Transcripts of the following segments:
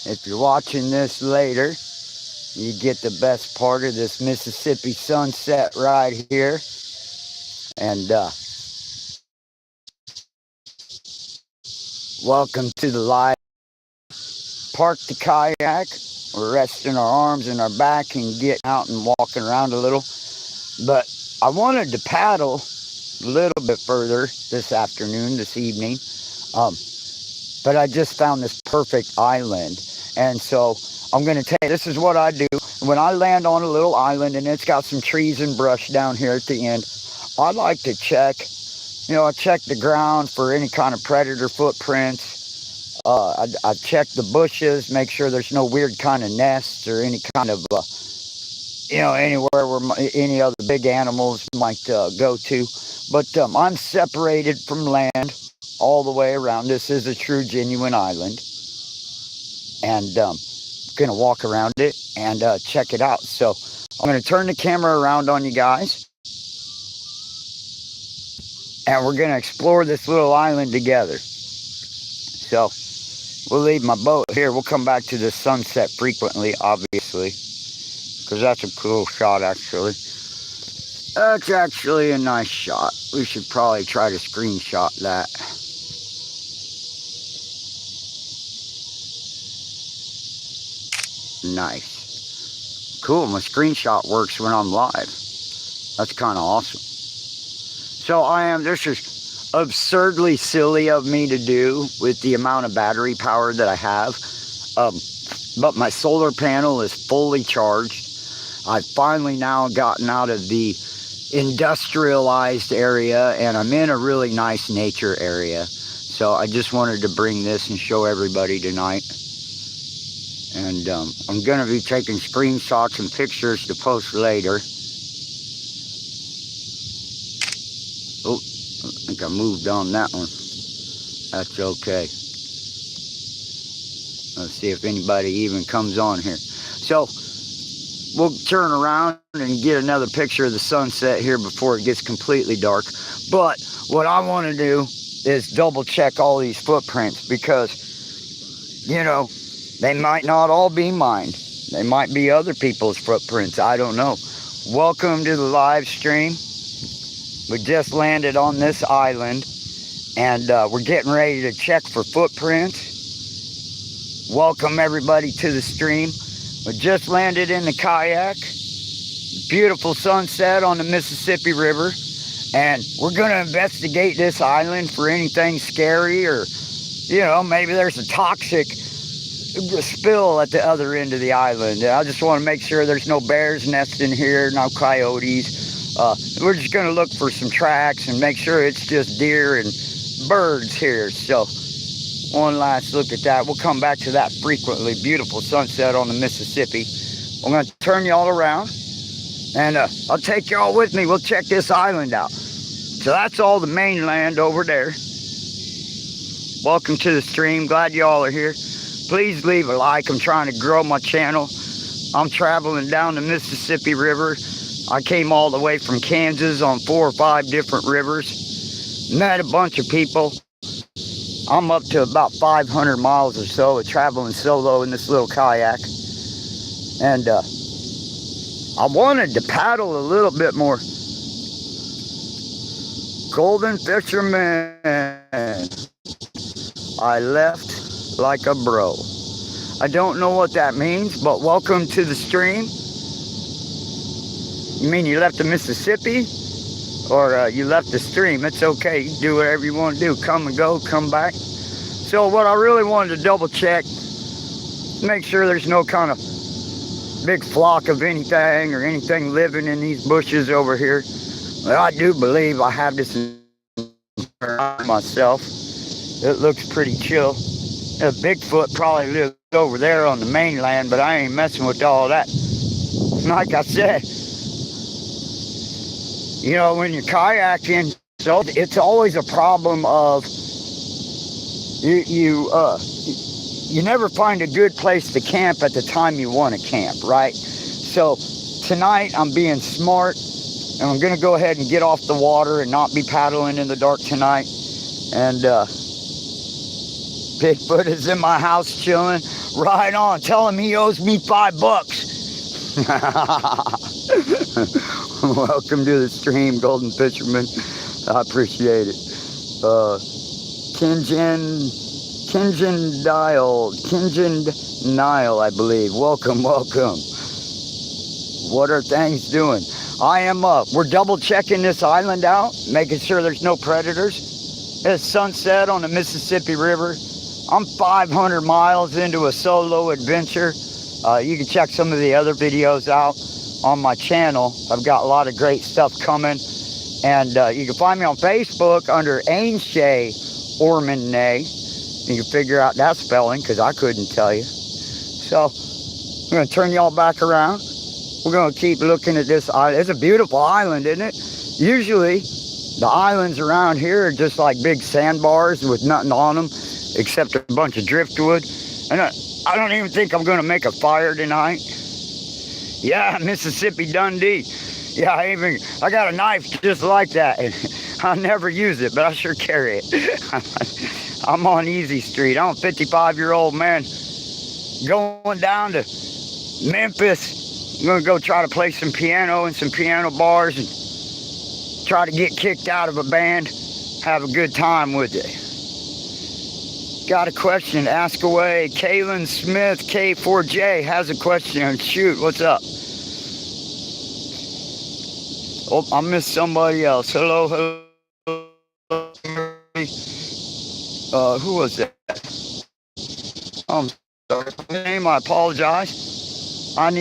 If you're watching this later, you get the best part of this Mississippi sunset right here. And welcome to the live. Park the kayak. We're resting our arms and our back and getting out and walking around a little. But I wanted to paddle a little bit further this evening. But I just found this perfect island. And so I'm going to tell you, this is what I do. When I land on a little island and it's got some trees and brush down here at the end, I like to check, I check the ground for any kind of predator footprints. I check the bushes, make sure there's no weird kind of nests or any kind of, anywhere where any other big animals might go to. But I'm separated from land all the way around. This is a true, genuine island. And going to walk around it and check it out. So I'm going to turn the camera around on you guys. And we're going to explore this little island together. So we'll leave my boat here. We'll come back to the sunset frequently, obviously. Because that's a cool shot, actually. That's actually a nice shot. We should probably try to screenshot that. Nice. Cool, my screenshot works when I'm live. That's kind of awesome. So this is absurdly silly of me to do with the amount of battery power that I have. But my solar panel is fully charged. I've finally now gotten out of the industrialized area and I'm in a really nice nature area. So I just wanted to bring this and show everybody tonight. And I'm going to be taking screenshots and pictures to post later. Oh, I think I moved on that one. That's okay. Let's see if anybody even comes on here. So we'll turn around and get another picture of the sunset here before it gets completely dark. But what I want to do is double check all these footprints because, they might not all be mine. They might be other people's footprints. I don't know. Welcome to the live stream. We just landed on this island and we're getting ready to check for footprints. Welcome everybody to the stream. We just landed in the kayak. Beautiful sunset on the Mississippi River. And we're going to investigate this island for anything scary or, maybe there's a toxic spill at the other end of the island. I just want to make sure there's no bears nesting here, no coyotes. We're just going to look for some tracks and make sure it's just deer and birds here. So one last look at that. We'll come back to that frequently. Beautiful sunset on the Mississippi. I'm going to turn y'all around and I'll take y'all with me. We'll check this island out. So that's all the mainland over there. Welcome to the stream. Glad y'all are here. Please leave a like. I'm trying to grow my channel. I'm traveling down the Mississippi River. I came all the way from Kansas on 4 or 5 different rivers. Met a bunch of people. I'm up to about 500 miles or so of traveling solo in this little kayak. And I wanted to paddle a little bit more. Golden fisherman. I left like a bro. I don't know what that means, but welcome to the stream. You mean you left the Mississippi? Or you left the stream? It's okay. You can do whatever you want to do. Come and go, come back. So what I really wanted to double check, make sure there's no kind of big flock of anything or anything living in these bushes over here. But I do believe I have this myself. It looks pretty chill. A Bigfoot probably lives over there on the mainland, but I ain't messing with all that. Like I said, when you're kayaking, so it's always a problem of you never find a good place to camp at the time you want to camp, right? So tonight I'm being smart and I'm going to go ahead and get off the water and not be paddling in the dark tonight. And Bigfoot is in my house chilling. Right on. Tell him he owes me $5. Welcome to the stream, Golden Fisherman. I appreciate it. Kinjan Nile, I believe. Welcome. What are things doing? I am we're double checking this island out, making sure there's no predators. It's sunset on the Mississippi River. I'm 500 miles into a solo adventure. You can check some of the other videos out on my channel. I've got a lot of great stuff coming. And you can find me on Facebook under Ainshay Ormanay. You can figure out that spelling because I couldn't tell you. So I'm going to turn y'all back around. We're going to keep looking at this island. It's a beautiful island, isn't it? Usually the islands around here are just like big sandbars with nothing on them except a bunch of driftwood. And I don't even think I'm going to make a fire tonight. Yeah, Mississippi Dundee. Yeah, I got a knife just like that. And I never use it, but I sure carry it. I'm on Easy Street. I'm a 55-year-old man going down to Memphis. I'm going to go try to play some piano in some piano bars and try to get kicked out of a band. Have a good time with it. Got a question, ask away. Kaylin Smith, K4J, has a question. Shoot, what's up? Oh, I missed somebody else. Hello. Who was that? I'm sorry. Name, I apologize. I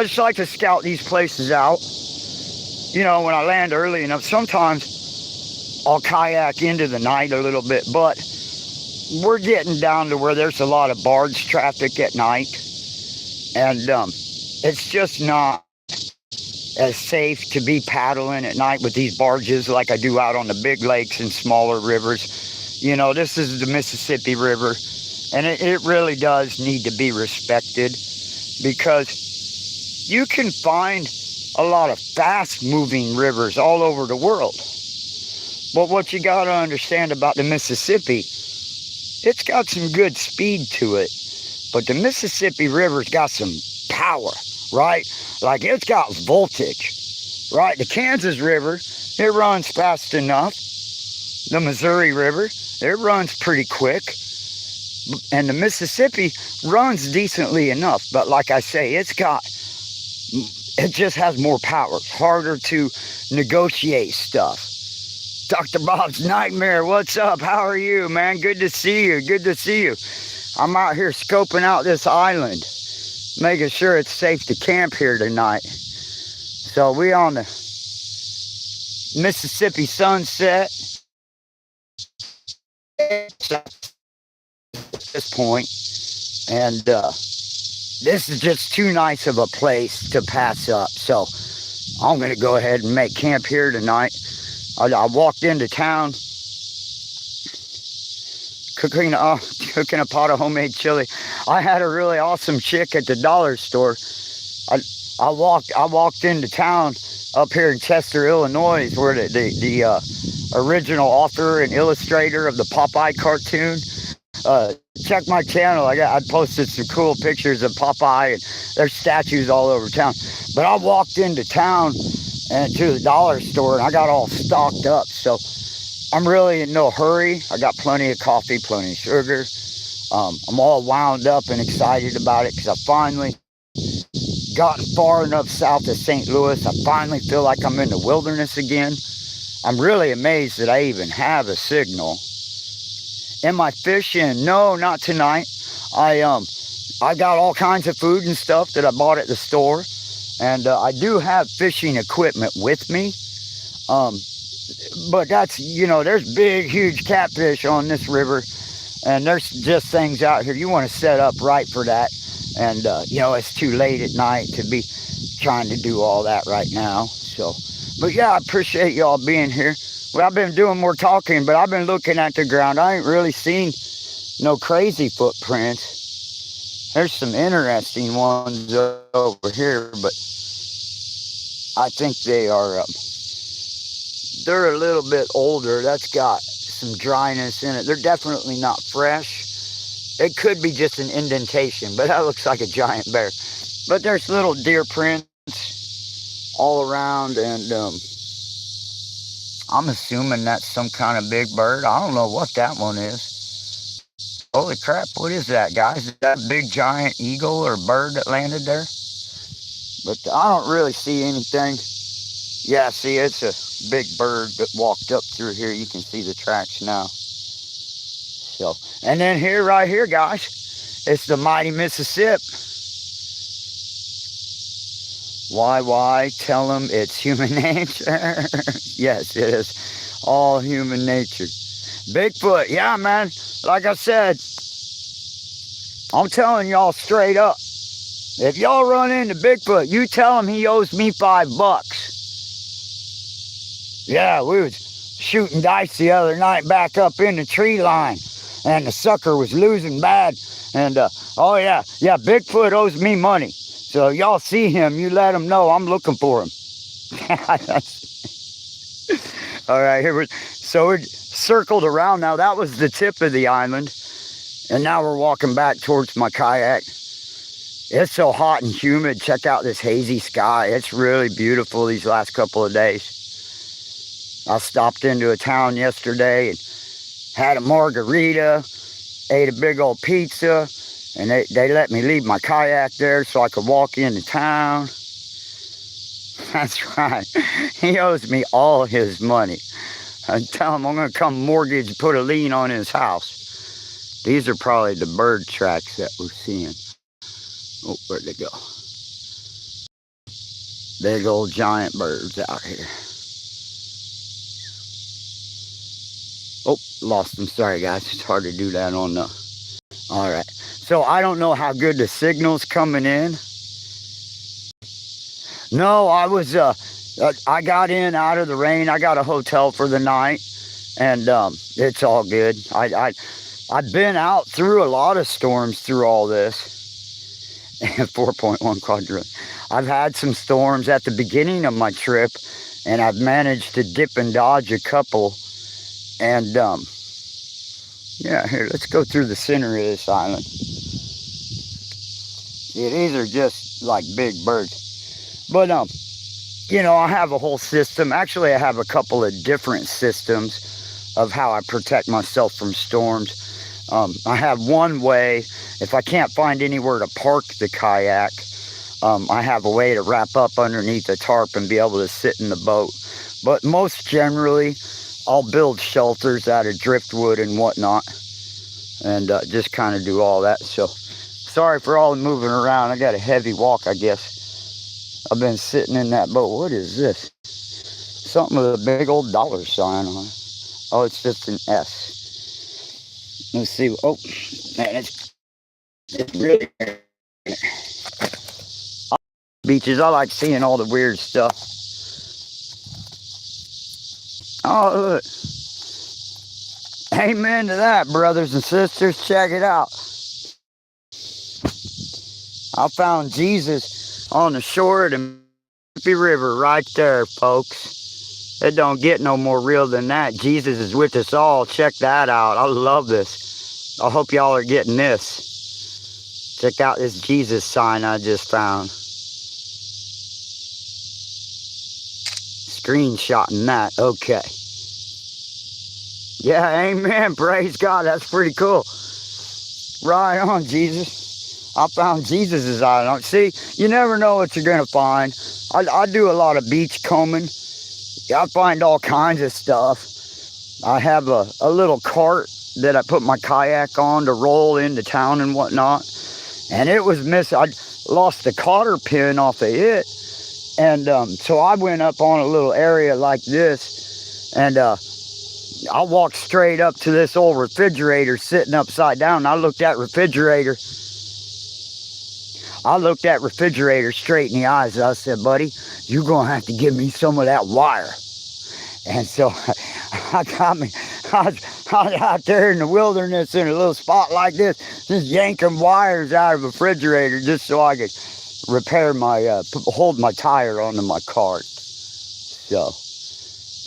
just like to scout these places out. You know, when I land early enough, sometimes I'll kayak into the night a little bit, but we're getting down to where there's a lot of barge traffic at night. And it's just not as safe to be paddling at night with these barges like I do out on the big lakes and smaller rivers. You know, this is the Mississippi River, and it really does need to be respected, because you can find a lot of fast-moving rivers all over the world. But what you got to understand about the Mississippi, it's got some good speed to it, but the Mississippi River's got some power, right? Like, it's got voltage, right? The Kansas River, it runs fast enough. The Missouri River, it runs pretty quick. And the Mississippi runs decently enough. But like I say, it just has more power. It's harder to negotiate stuff. Dr. Bob's Nightmare, what's up? How are you, man? Good to see you. Good to see you. I'm out here scoping out this island, making sure it's safe to camp here tonight. So we on the Mississippi sunset at this point, and this is just too nice of a place to pass up. So I'm going to go ahead and make camp here tonight. I walked into town cooking a pot of homemade chili. I had a really awesome chick at the dollar store. I walked into town up here in Chester, Illinois, where the original author and illustrator of the Popeye cartoon. Check my channel. I posted some cool pictures of Popeye, and there's statues all over town. But I walked into town and to the dollar store, and I got all stocked up. So I'm really in no hurry. I got plenty of coffee, plenty of sugar. I'm all wound up and excited about it because I finally gotten far enough south of St. Louis. I finally feel like I'm in the wilderness again. I'm really amazed that I even have a signal. Am I fishing? No, not tonight. I got all kinds of food and stuff that I bought at the store, and I do have fishing equipment with me. But that's, you know, there's big, huge catfish on this river, and there's just things out here. You want to set up right for that, and you know, it's too late at night to be trying to do all that right now. So, but yeah, I appreciate y'all being here. Well, I've been doing more talking, but I've been looking at the ground. I ain't really seen no crazy footprints. There's some interesting ones over here, but I think they are, they're a little bit older. That's got some dryness in it. They're definitely not fresh. It could be just an indentation, but that looks like a giant bear. But there's little deer prints all around, and I'm assuming that's some kind of big bird. I don't know what that one is. Holy crap, what is that, guys? Is that a big giant eagle or bird that landed there? But I don't really see anything. Yeah, see, it's a big bird that walked up through here. You can see the tracks now. So, and then here, right here, guys, it's the mighty Mississippi. Why? Tell them it's human nature. Yes, it is all human nature. Bigfoot, yeah, man. Like I said, I'm telling y'all straight up. If y'all run into Bigfoot, you tell him he owes me $5. Yeah, we was shooting dice the other night back up in the tree line, and the sucker was losing bad. And oh yeah, Bigfoot owes me money. So y'all see him, you let him know I'm looking for him. All right, so we're circled around now. That was the tip of the island, and now we're walking back towards my kayak. It's so hot and humid. Check out this hazy sky. It's really beautiful these last couple of days. I stopped into a town yesterday and had a margarita, ate a big old pizza, and they let me leave my kayak there so I could walk into town. That's right. He owes me all his money. I tell him I'm going to come mortgage, put a lien on his house. These are probably the bird tracks that we're seeing. Oh, where'd they go? Big old giant birds out here. Oh, lost them. Sorry, guys. It's hard to do that on the... All right. So I don't know how good the signal's coming in. No, I got in out of the rain. I got a hotel for the night, and it's all good. I've been out through a lot of storms through all this. 4.1 quadrant. I've had some storms at the beginning of my trip, and I've managed to dip and dodge a couple. And yeah, here, let's go through the center of this island. Yeah, these are just like big birds. But you know, I have a whole system. Actually, I have a couple of different systems of how I protect myself from storms. I have one way, if I can't find anywhere to park the kayak, I have a way to wrap up underneath a tarp and be able to sit in the boat. But most generally, I'll build shelters out of driftwood and whatnot, and just kind of do all that. So, sorry for all the moving around. I got a heavy walk, I guess. I've been sitting in that boat. What is this? Something with a big old dollar sign on it. Oh, it's just an S. Let's see. Oh, man, it's really beaches. I like seeing all the weird stuff. Oh, look. Amen to that, brothers and sisters. Check it out. I found Jesus on the shore of the Mississippi River right there, folks. It don't get no more real than that. Jesus is with us all. Check that out. I love this. I hope y'all are getting this. Check out this Jesus sign I just found. Screenshotting that. Okay. Yeah, amen. Praise God. That's pretty cool. Right on, Jesus. I found Jesus' island. See, you never know what you're going to find. I do a lot of beach combing. I find all kinds of stuff. I have a little cart that I put my kayak on to roll into town and whatnot. And it was missing. I lost the cotter pin off of it. And so I went up on a little area like this. And I walked straight up to this old refrigerator sitting upside down. I looked at refrigerator straight in the eyes. I said, buddy, you're going to have to give me some of that wire. And so I was out there in the wilderness in a little spot like this, just yanking wires out of a refrigerator just so I could repair my, hold my tire onto my cart. So,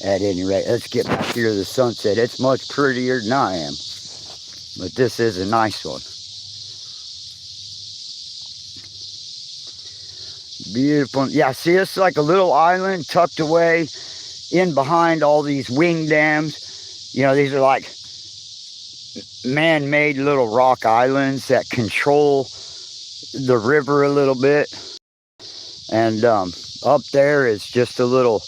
at any rate, let's get back here to the sunset. It's much prettier than I am. But this is a nice one. Beautiful. Yeah, see, it's like a little island tucked away in behind all these wing dams. You know, these are like man-made little rock islands that control the river a little bit. And up there is just a little,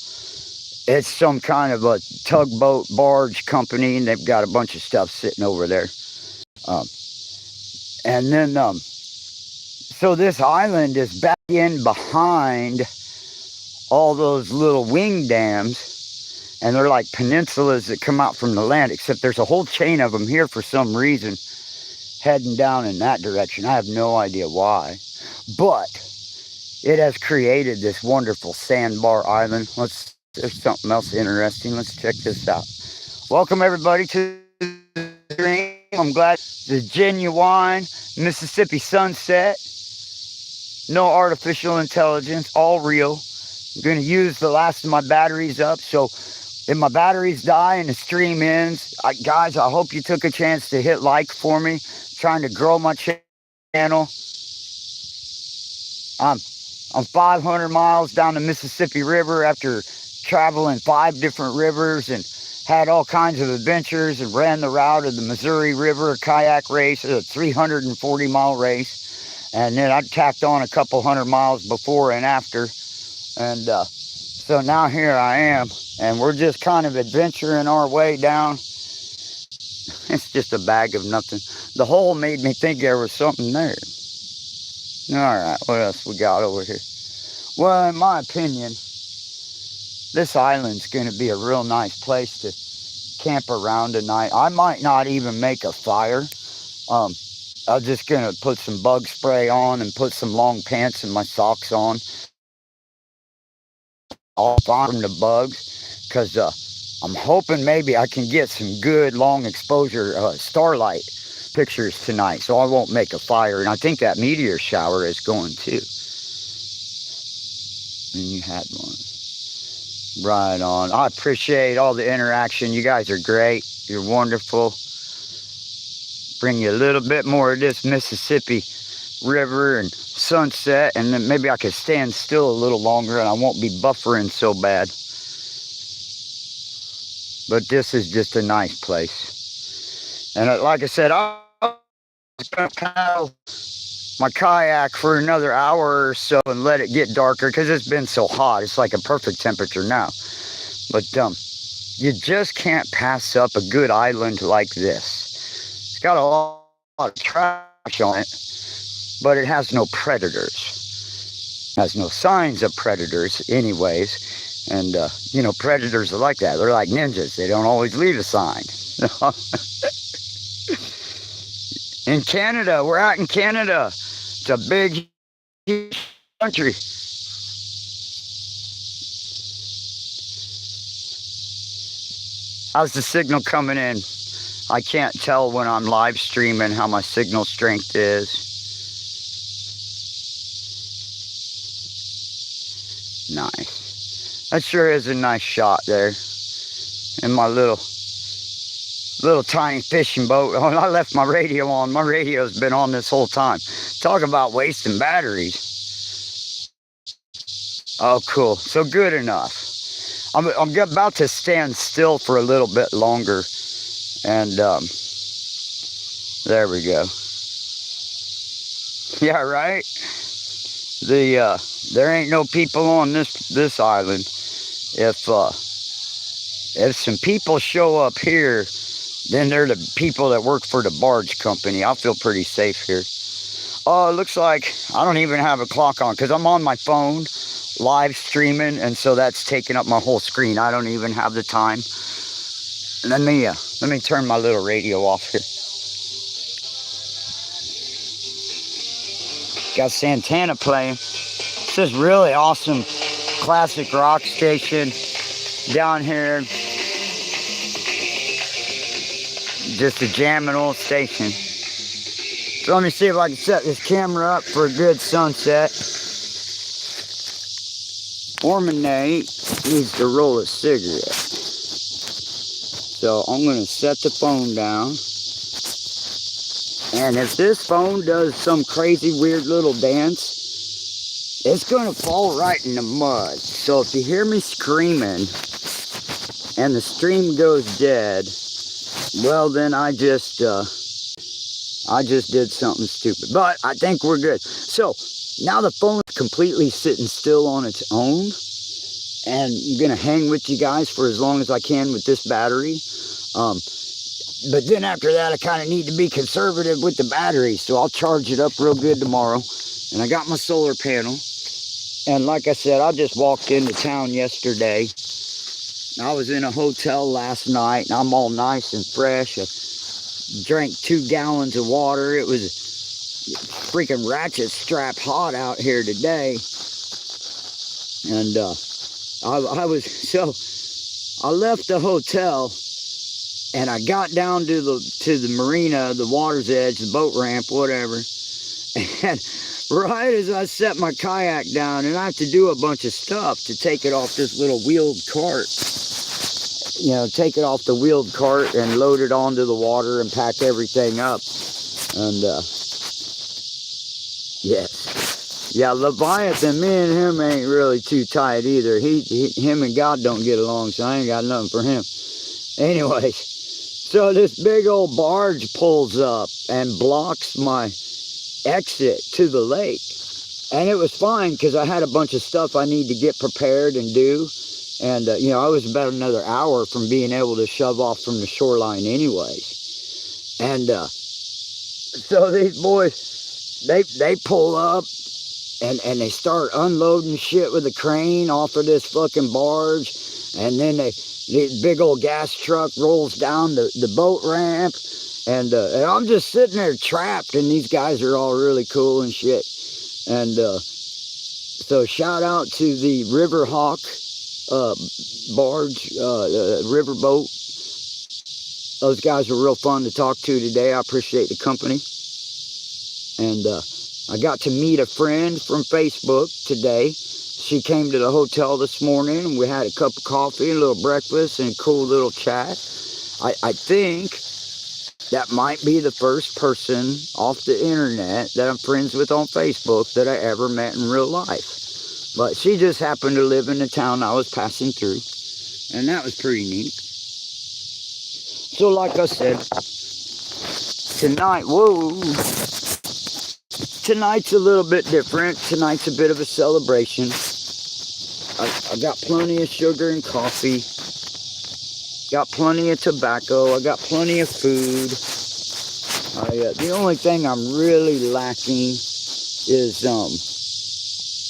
it's some kind of a tugboat barge company, and they've got a bunch of stuff sitting over there. And then, so this island is back in behind all those little wing dams, and they're like peninsulas that come out from the land, except there's a whole chain of them here for some reason, heading down in that direction. I have no idea why, but it has created this wonderful sandbar island. There's something else interesting. Let's check this out. Welcome everybody to the stream. I'm glad the genuine Mississippi sunset. No artificial intelligence, all real. I'm going to use the last of my batteries up. So if my batteries die and the stream ends, guys, I hope you took a chance to hit like for me. I'm trying to grow my channel. I'm 500 miles down the Mississippi River after traveling 5 different rivers, and had all kinds of adventures, and ran the route of the Missouri River kayak race, a 340-mile race. And then I tacked on a couple hundred miles before and after. And so now here I am, and we're just kind of adventuring our way down. It's just a bag of nothing. The hole made me think there was something there. All right, what else we got over here? Well, in my opinion, this island's going to be a real nice place to camp around tonight. I might not even make a fire. I'm just going to put some bug spray on and put some long pants and my socks on. All fine from the bugs, because I'm hoping maybe I can get some good long exposure starlight pictures tonight, so I won't make a fire. And I think that meteor shower is going too. And you had one. Right on. I appreciate all the interaction. You guys are great. You're wonderful. Bring you a little bit more of this Mississippi River and sunset, and then maybe I could stand still a little longer and I won't be buffering so bad. But this is just a nice place. And like I said, I'm going to paddle my kayak for another hour or so and let it get darker, because it's been so hot. It's like a perfect temperature now. But you just can't pass up a good island like this. It's got a lot of trash on it, but it has no predators. It has no signs of predators anyways. And, you know, predators are like that. They're like ninjas. They don't always leave a sign. In Canada, we're out in Canada. It's a big, huge country. How's the signal coming in? I can't tell when I'm live streaming how my signal strength is. Nice. That sure is a nice shot there. In my little tiny fishing boat. Oh, I left my radio on. My radio's been on this whole time. Talk about wasting batteries. Oh, cool. So good enough. I'm about to stand still for a little bit longer. And there we go. Yeah, right? There ain't no people on this island. If some people show up here, then they're the people that work for the barge company. I feel pretty safe here. Oh, it looks like I don't even have a clock on, because I'm on my phone live streaming, and so that's taking up my whole screen. I don't even have the time. Let me turn my little radio off here. Got Santana playing. This is really awesome classic rock station down here. Just a jamming old station. So let me see if I can set this camera up for a good sunset. Ormanay needs to roll a cigarette. So I'm going to set the phone down. And if this phone does some crazy weird little dance, it's going to fall right in the mud. So if you hear me screaming and the stream goes dead, well, then I just did something stupid. But I think we're good. So now the phone is completely sitting still on its own. And I'm going to hang with you guys for as long as I can with this battery. But then after that, I kind of need to be conservative with the battery. So I'll charge it up real good tomorrow. And I got my solar panel. And like I said, I just walked into town yesterday. I was in a hotel last night, and I'm all nice and fresh. I drank 2 gallons of water. It was freaking ratchet strap hot out here today. And I left the hotel, and I got down to the marina, the water's edge, the boat ramp, whatever. And right as I set my kayak down, and I have to do a bunch of stuff to take it off this little wheeled cart. You know, take it off the wheeled cart and load it onto the water and pack everything up. And yes. Yeah, Leviathan, me and him ain't really too tight either. Him and God don't get along, so I ain't got nothing for him. Anyways, so this big old barge pulls up and blocks my exit to the lake. And it was fine because I had a bunch of stuff I need to get prepared and do. And, you know, I was about another hour from being able to shove off from the shoreline anyways. And so these boys, they pull up and they start unloading shit with a crane off of this fucking barge. And then the big old gas truck rolls down the boat ramp. And I'm just sitting there trapped, and these guys are all really cool and shit. And so shout out to the Riverhawk barge, riverboat. Those guys were real fun to talk to today. I appreciate the company. And I got to meet a friend from Facebook today. She came to the hotel this morning, and we had a cup of coffee, a little breakfast, and a cool little chat. I think that might be the first person off the internet that I'm friends with on Facebook that I ever met in real life. But she just happened to live in the town I was passing through. And that was pretty neat. So like I said, tonight's a little bit different. Tonight's a bit of a celebration. I got plenty of sugar and coffee. Got plenty of tobacco. I got plenty of food. The only thing I'm really lacking is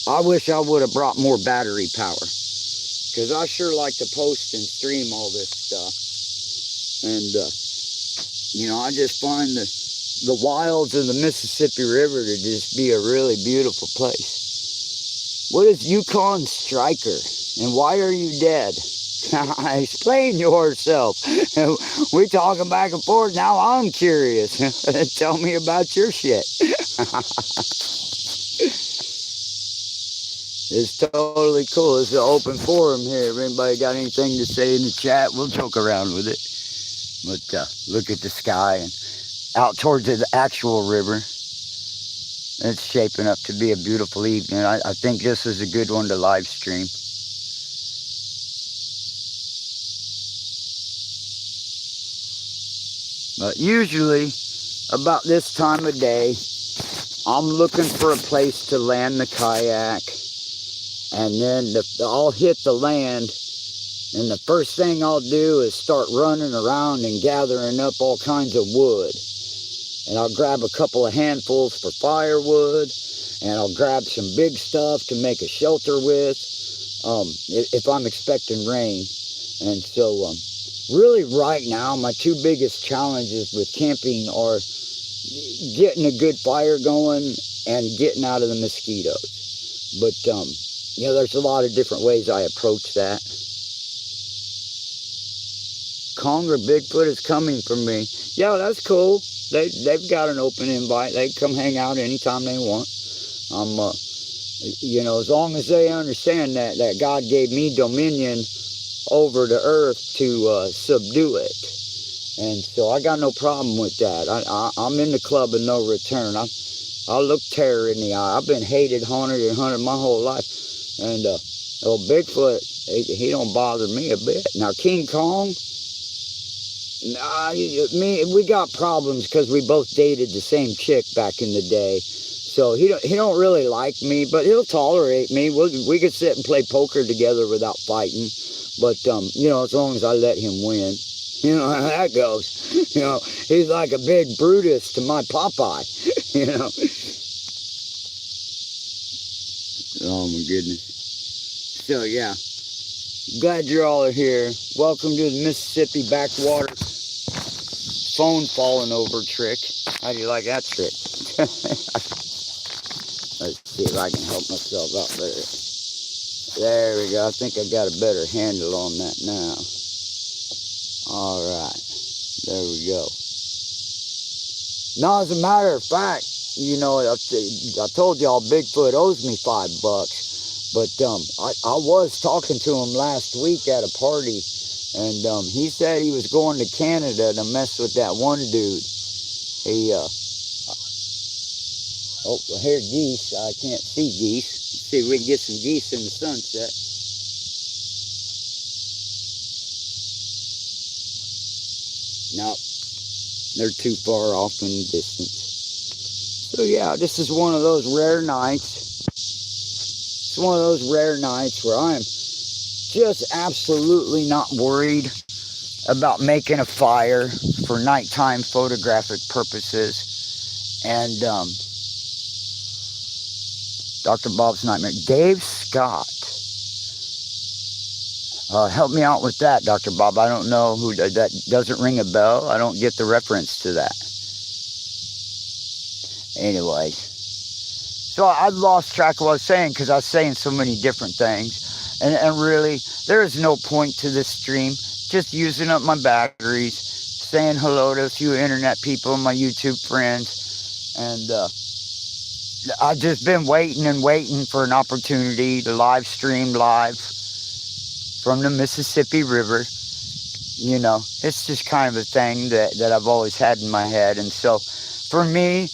I wish I would have brought more battery power, because I sure like to post and stream all this stuff. And you know, I just find the wilds of the Mississippi River to just be a really beautiful place. What is Yukon Striker, and why are you dead? Explain yourself. We talking back and forth. Now I'm curious. Tell me about your shit. It's totally cool. It's an open forum here. If anybody got anything to say in the chat, we'll joke around with it. But look at the sky and out towards the actual river. It's shaping up to be a beautiful evening. I think this is a good one to live stream. But usually, about this time of day, I'm looking for a place to land the kayak. And then I'll hit the land, and the first thing I'll do is start running around and gathering up all kinds of wood. And I'll grab a couple of handfuls for firewood, and I'll grab some big stuff to make a shelter with, if I'm expecting rain. And so, really right now, my 2 biggest challenges with camping are getting a good fire going and getting out of the mosquitoes. But, you know, there's a lot of different ways I approach that. Kong or Bigfoot is coming for me. Yeah, that's cool. They've got an open invite. They can come hang out anytime they want. You know, as long as they understand that God gave me dominion over the earth to subdue it. And so I got no problem with that. I'm in the club of no return. I'll look terror in the eye. I've been hated, haunted, and hunted my whole life. And old Bigfoot, he don't bother me a bit. Now, King Kong, we got problems because we both dated the same chick back in the day. So he don't really like me, but he'll tolerate me. We could sit and play poker together without fighting. But, you know, as long as I let him win. You know how that goes. You know, he's like a big Brutus to my Popeye. You know. Oh, my goodness. So, yeah. Glad you all are here. Welcome to the Mississippi backwater phone falling over trick. How do you like that trick? Let's see if I can help myself out better. There we go. I think I got a better handle on that now. All right. There we go. Now, as a matter of fact, you know, I told y'all Bigfoot owes me $5. But I was talking to him last week at a party, and he said he was going to Canada to mess with that one dude. Oh, I hear geese. I can't see geese. Let's see if we can get some geese in the sunset. No, they're too far off in the distance. So yeah, this is one of those rare nights. It's one of those rare nights where I'm just absolutely not worried about making a fire for nighttime photographic purposes. And Dr. Bob's Nightmare. Dave Scott. Help me out with that, Dr. Bob. I don't know who that doesn't ring a bell. I don't get the reference to that. Anyway. So I lost track of what I was saying because I was saying so many different things. And really, there is no point to this stream. Just using up my batteries, saying hello to a few internet people, my YouTube friends. And I've just been waiting and waiting for an opportunity to live stream live from the Mississippi River. You know, it's just kind of a thing that I've always had in my head. And so for me,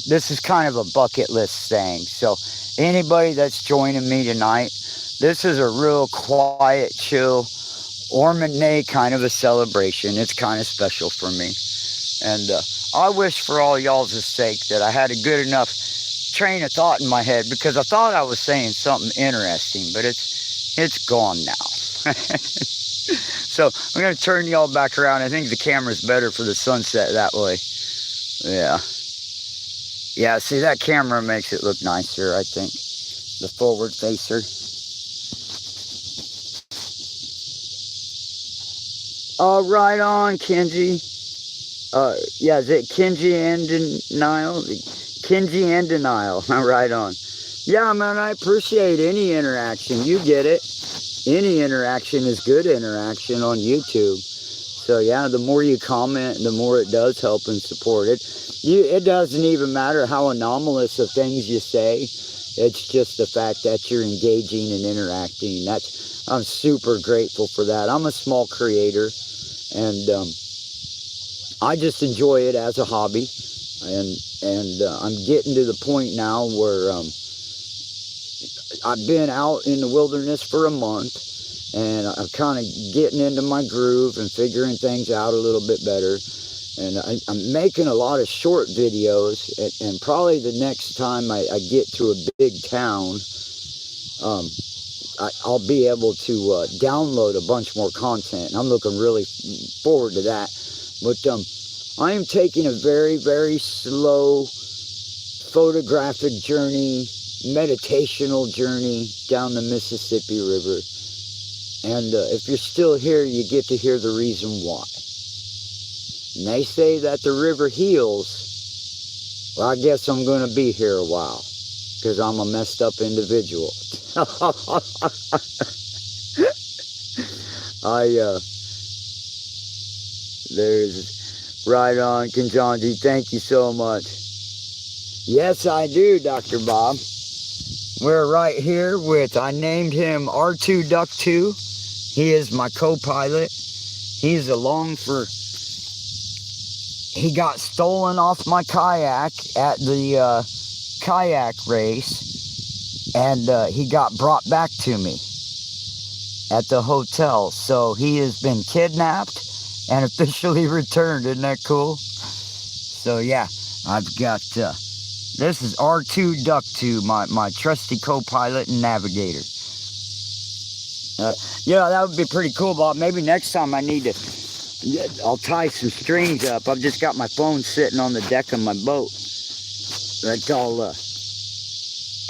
this is kind of a bucket list thing. So anybody that's joining me tonight, this is a real quiet, chill, Ormanay kind of a celebration. It's kind of special for me. And I wish for all y'all's sake that I had a good enough train of thought in my head, because I thought I was saying something interesting, but it's gone now. So I'm going to turn y'all back around. I think the camera's better for the sunset that way. Yeah. Yeah, see, that camera makes it look nicer, I think. The forward facer. Right on, Kenji. Yeah, is it Kenji and Denial? Kenji and Denial. Right on. Yeah, man, I appreciate any interaction. You get it. Any interaction is good interaction on YouTube. So, yeah, the more you comment, the more it does help and support it. It doesn't even matter how anomalous of things you say. It's just the fact that you're engaging and interacting. I'm super grateful for that. I'm a small creator, and I just enjoy it as a hobby. And I'm getting to the point now where I've been out in the wilderness for a month, and I'm kind of getting into my groove and figuring things out a little bit better. And I'm making a lot of short videos, and probably the next time I get to a big town, I'll be able to download a bunch more content. I'm looking really forward to that. But I am taking a very, very slow photographic journey, meditational journey down the Mississippi River. And if you're still here, you get to hear the reason why. And they say that the river heals. Well, I guess I'm going to be here a while, because I'm a messed up individual. There's right on, Kanjanji. Thank you so much. Yes, I do, Dr. Bob. We're right here with, I named him R2 Duck 2. He is my co-pilot. He's along for, he got stolen off my kayak at the kayak race, and he got brought back to me at the hotel. So he has been kidnapped and officially returned. Isn't that cool? So yeah, I've got, this is R2-Duck2, my trusty co-pilot and navigator. Yeah, that would be pretty cool, Bob. Maybe next time I need to, I'll tie some strings up. I've just got my phone sitting on the deck of my boat. That's all,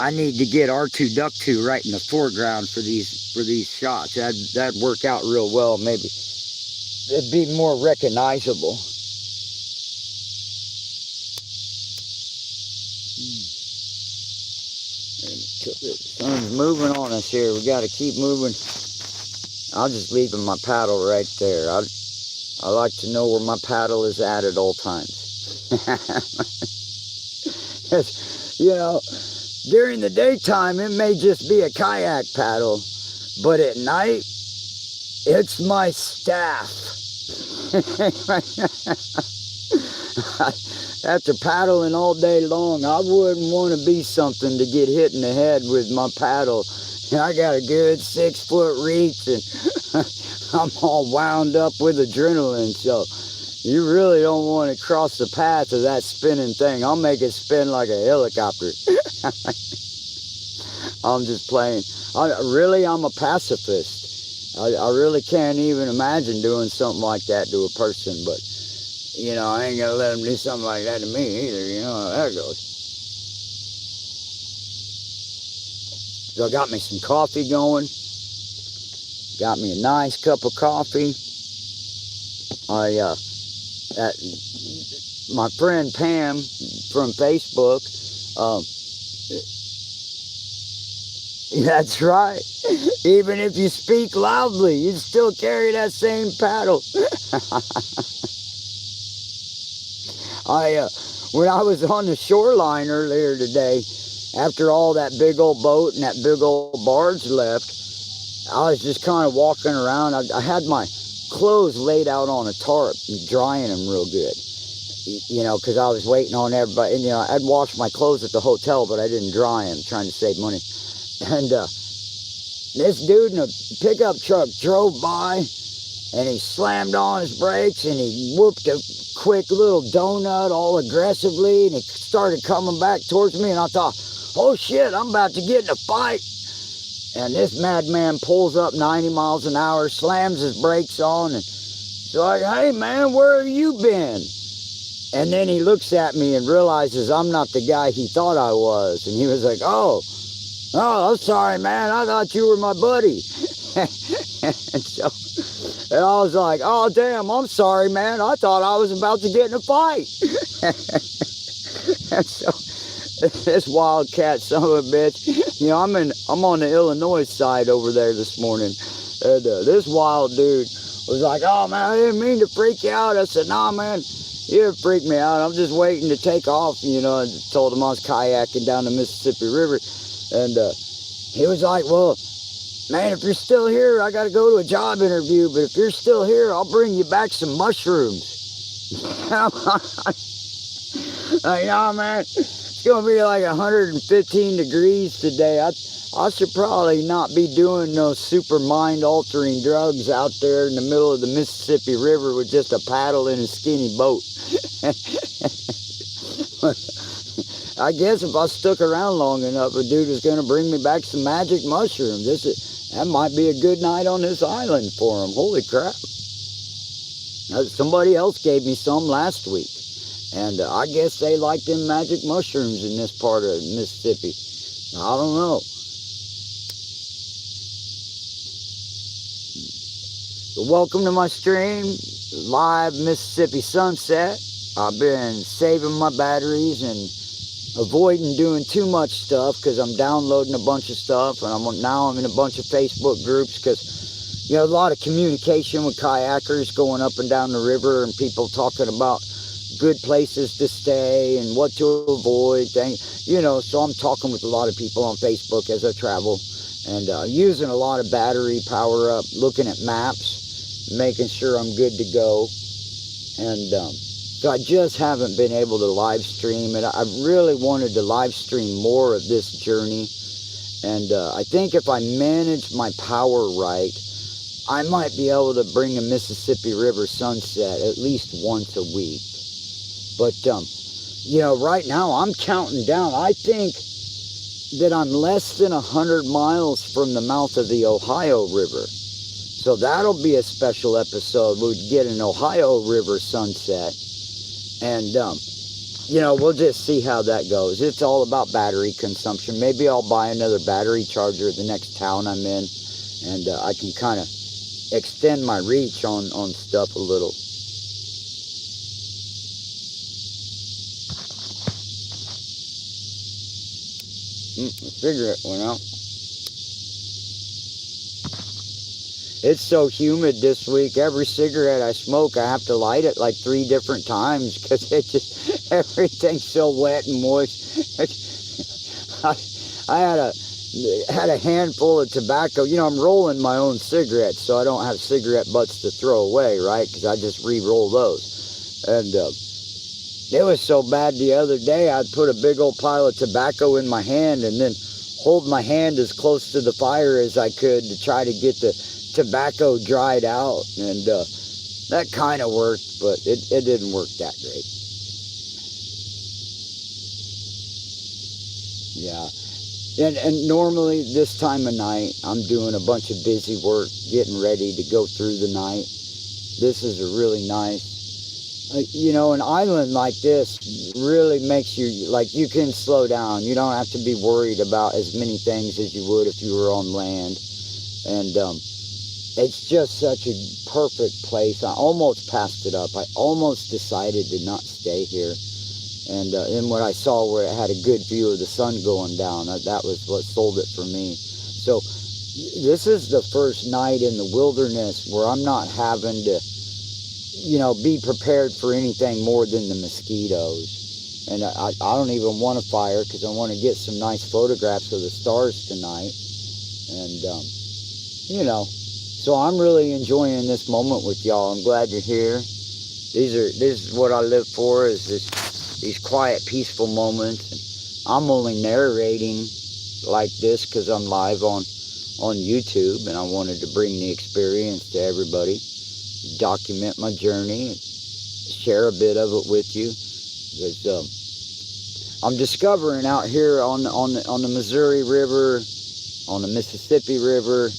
I need to get R2-Duck2 right in the foreground for these shots. That'd work out real well, maybe. It'd be more recognizable. The sun's moving on us here. We got to keep moving. I'll just leave my paddle right there. I like to know where my paddle is at all times. You know, during the daytime, it may just be a kayak paddle, but at night, it's my staff. After paddling all day long, I wouldn't want to be something to get hit in the head with my paddle. I got a good 6-foot reach, and I'm all wound up with adrenaline, so you really don't want to cross the path of that spinning thing. I'll make it spin like a helicopter. I'm just playing. I'm a pacifist. I really can't even imagine doing something like that to a person, but you know, I ain't gonna let them do something like that to me either. You know how that goes. So I got me some coffee going. Got me a nice cup of coffee. My friend Pam from Facebook, that's right. Even if you speak loudly, you still carry that same paddle. When I was on the shoreline earlier today, after all that big old boat and that big old barge left, I was just kind of walking around. I had my clothes laid out on a tarp and drying them real good, you know, because I was waiting on everybody. And, you know, I'd washed my clothes at the hotel, but I didn't dry them, trying to save money. And this dude in a pickup truck drove by, and he slammed on his brakes, and he whooped a quick little donut all aggressively, and he started coming back towards me, and I thought, oh shit, I'm about to get in a fight. And this madman pulls up 90 miles an hour, slams his brakes on, and he's like, hey man, where have you been? And then he looks at me and realizes I'm not the guy he thought I was. And he was like, oh, I'm sorry, man. I thought you were my buddy. And I was like, oh, damn, I'm sorry, man. I thought I was about to get in a fight. And so this wildcat son of a bitch, you know, I'm on the Illinois side over there this morning. And this wild dude was like, oh, man, I didn't mean to freak you out. I said, nah, man, you didn't freak me out. I'm just waiting to take off, you know. I told him I was kayaking down the Mississippi River. And he was like, well, man, if you're still here, I got to go to a job interview. But if you're still here, I'll bring you back some mushrooms. Like, nah, man, it's going to be like 115 degrees today. I should probably not be doing no super mind-altering drugs out there in the middle of the Mississippi River with just a paddle in a skinny boat. I guess if I stuck around long enough, a dude was going to bring me back some magic mushrooms. That might be a good night on this island for him. Holy crap. Somebody else gave me some last week. And I guess they like them magic mushrooms in this part of Mississippi. I don't know. So welcome to my stream, live Mississippi sunset. I've been saving my batteries and avoiding doing too much stuff because I'm downloading a bunch of stuff, and now I'm in a bunch of Facebook groups because, you know, a lot of communication with kayakers going up and down the river and people talking about good places to stay and what to avoid, things, you know. So I'm talking with a lot of people on Facebook as I travel, and using a lot of battery power up, looking at maps, making sure I'm good to go. And So I just haven't been able to live stream it. I really wanted to live stream more of this journey. And I think if I manage my power right, I might be able to bring a Mississippi River sunset at least once a week. But, you know, right now I'm counting down. I think that I'm less than 100 miles from the mouth of the Ohio River. So that'll be a special episode. We'd get an Ohio River sunset. And, you know, we'll just see how that goes. It's all about battery consumption. Maybe I'll buy another battery charger at the next town I'm in. And I can kind of extend my reach on stuff a little. The cigarette went out. It's so humid this week. Every cigarette I smoke, I have to light it like 3 different times because it just, everything's so wet and moist. I had a handful of tobacco. You know, I'm rolling my own cigarettes, so I don't have cigarette butts to throw away, right? Because I just re-roll those. And it was so bad the other day, I'd put a big old pile of tobacco in my hand and then hold my hand as close to the fire as I could to try to get the tobacco dried out. And that kind of worked, but it didn't work that great. Yeah. And normally this time of night, I'm doing a bunch of busy work, getting ready to go through the night. This is a really nice, you know, an island like this really makes you, like, you can slow down. You don't have to be worried about as many things as you would if you were on land. And it's just such a perfect place. I almost passed it up. I almost decided to not stay here. And then what I saw where it had a good view of the sun going down, that was what sold it for me. So this is the first night in the wilderness where I'm not having to, you know, be prepared for anything more than the mosquitoes. And I don't even want a fire because I want to get some nice photographs of the stars tonight. And, you know, so I'm really enjoying this moment with y'all. I'm glad you're here. This is what I live for, is these quiet, peaceful moments. And I'm only narrating like this because I'm live on YouTube, and I wanted to bring the experience to everybody, document my journey, and share a bit of it with you. Because I'm discovering out here on the Missouri River, on the Mississippi River,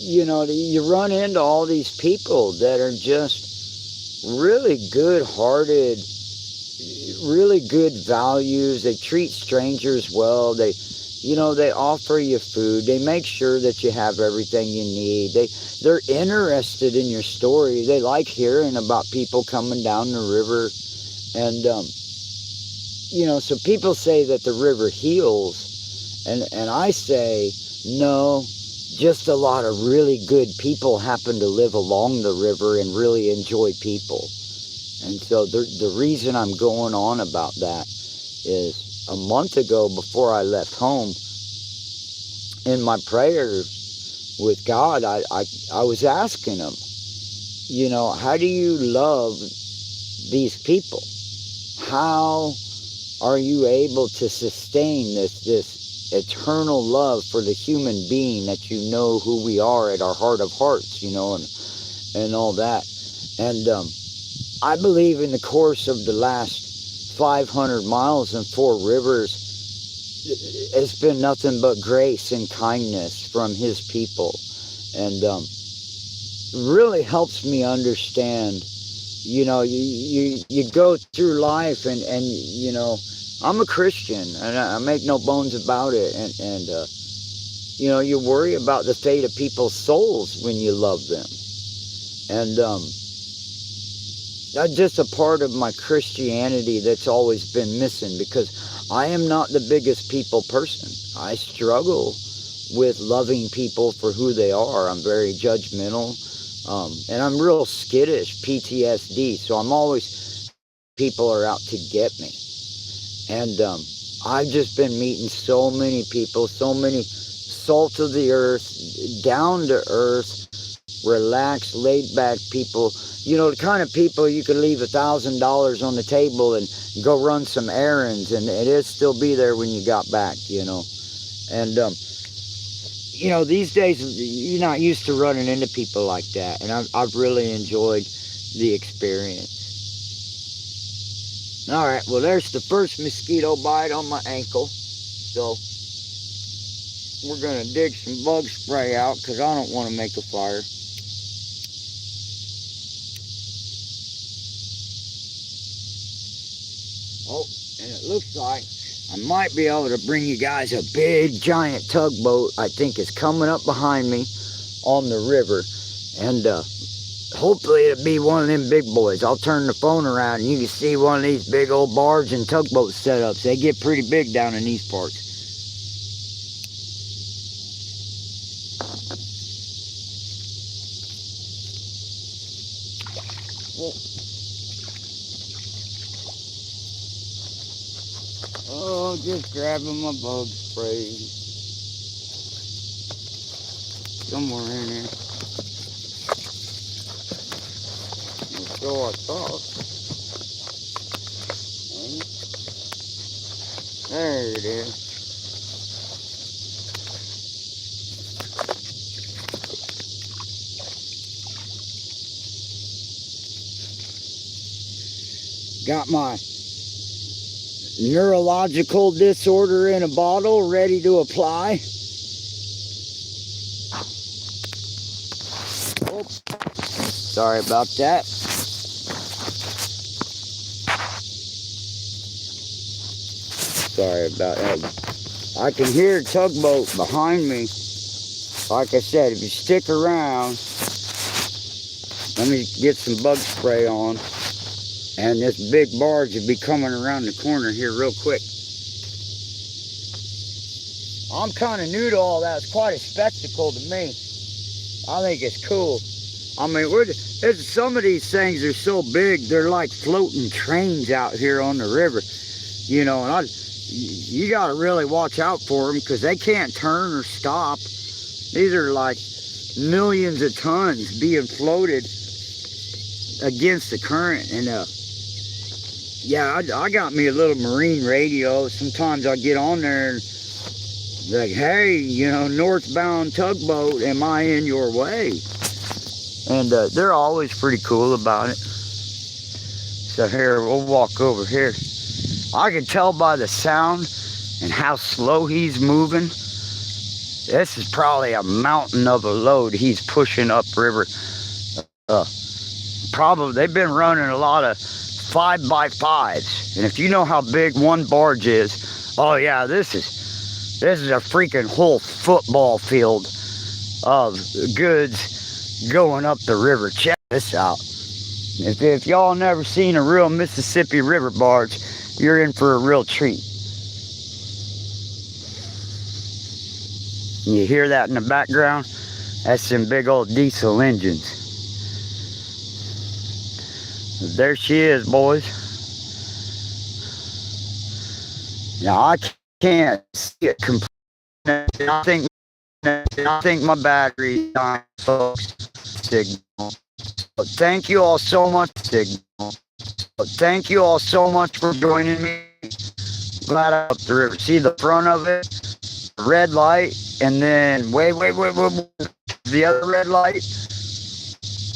you know, you run into all these people that are just really good-hearted, really good values. They treat strangers well. They, you know, they offer you food. They make sure that you have everything you need. They're interested in your story. They like hearing about people coming down the river. And, you know, so people say that the river heals. And I say, no, just a lot of really good people happen to live along the river and really enjoy people. And so the reason I'm going on about that is a month ago, before I left home, in my prayer with God, I was asking him, you know, how do you love these people? How are you able to sustain this eternal love for the human being that you know who we are at our heart of hearts, you know, and all that. And I believe in the course of the last 500 miles and 4 rivers, it's been nothing but grace and kindness from his people. And really helps me understand, you know, you go through life and you know, I'm a Christian and I make no bones about it. And you know, you worry about the fate of people's souls when you love them. And that's just a part of my Christianity that's always been missing, because I am not the biggest people person. I struggle with loving people for who they are. I'm very judgmental, and I'm real skittish, PTSD, so I'm always, people are out to get me. And I've just been meeting so many people, so many salt of the earth, down to earth, relaxed, laid back people you know, the kind of people you could leave $1,000 on the table and go run some errands, and it'd still be there when you got back, you know. And you know, these days you're not used to running into people like that, and I've really enjoyed the experience. All right, well, there's the first mosquito bite on my ankle, so we're gonna dig some bug spray out because I don't want to make a fire. Oh, and it looks like I might be able to bring you guys a big giant tugboat. I think is coming up behind me on the river, and hopefully it'll be one of them big boys. I'll turn the phone around and you can see one of these big old barge and tugboat setups. They get pretty big down in these parts. Oh, just grabbing my bug spray. Somewhere in there. So I thought. There it is. Got my neurological disorder in a bottle ready to apply. Oh, sorry about that. Sorry about that. I can hear a tugboat behind me. Like I said, if you stick around, let me get some bug spray on. And this big barge will be coming around the corner here real quick. I'm kind of new to all that. It's quite a spectacle to me. I think it's cool. I mean, some of these things are so big, they're like floating trains out here on the river. You know, and you got to really watch out for them because they can't turn or stop. These are like millions of tons being floated against the current. And yeah, I got me a little marine radio. Sometimes I get on there and like, hey, you know, northbound tugboat, am I in your way? And they're always pretty cool about it. So here, we'll walk over here. I can tell by the sound and how slow he's moving. This is probably a mountain of a load he's pushing upriver. Probably, they've been running a lot of 5x5s, and if you know how big one barge is, oh yeah, this is a freaking whole football field of goods going up the river. Check this out. If y'all never seen a real Mississippi River barge, you're in for a real treat. You hear that in the background? That's some big old diesel engines. There she is, boys. Now I can't see it completely. I think my battery's dying, folks. Signal. But thank you all so much, Signal. But thank you all so much for joining me. Glad I'm up the river. See the front of it? Red light, and then wait, the other red light.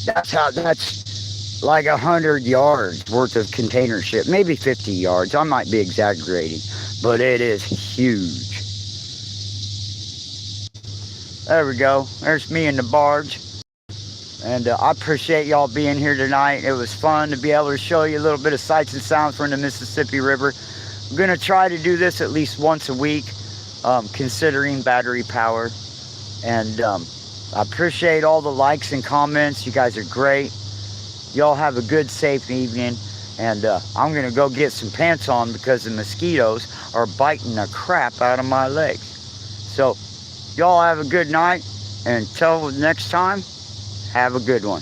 That's like 100 yards worth of container ship, maybe 50 yards. I might be exaggerating, but it is huge. There we go. There's me in the barge. And I appreciate y'all being here tonight. It was fun to be able to show you a little bit of sights and sounds from the Mississippi River. I'm going to try to do this at least once a week, considering battery power. And I appreciate all the likes and comments. You guys are great. Y'all have a good, safe evening. And I'm going to go get some pants on because the mosquitoes are biting the crap out of my legs. So y'all have a good night. And until next time, have a good one.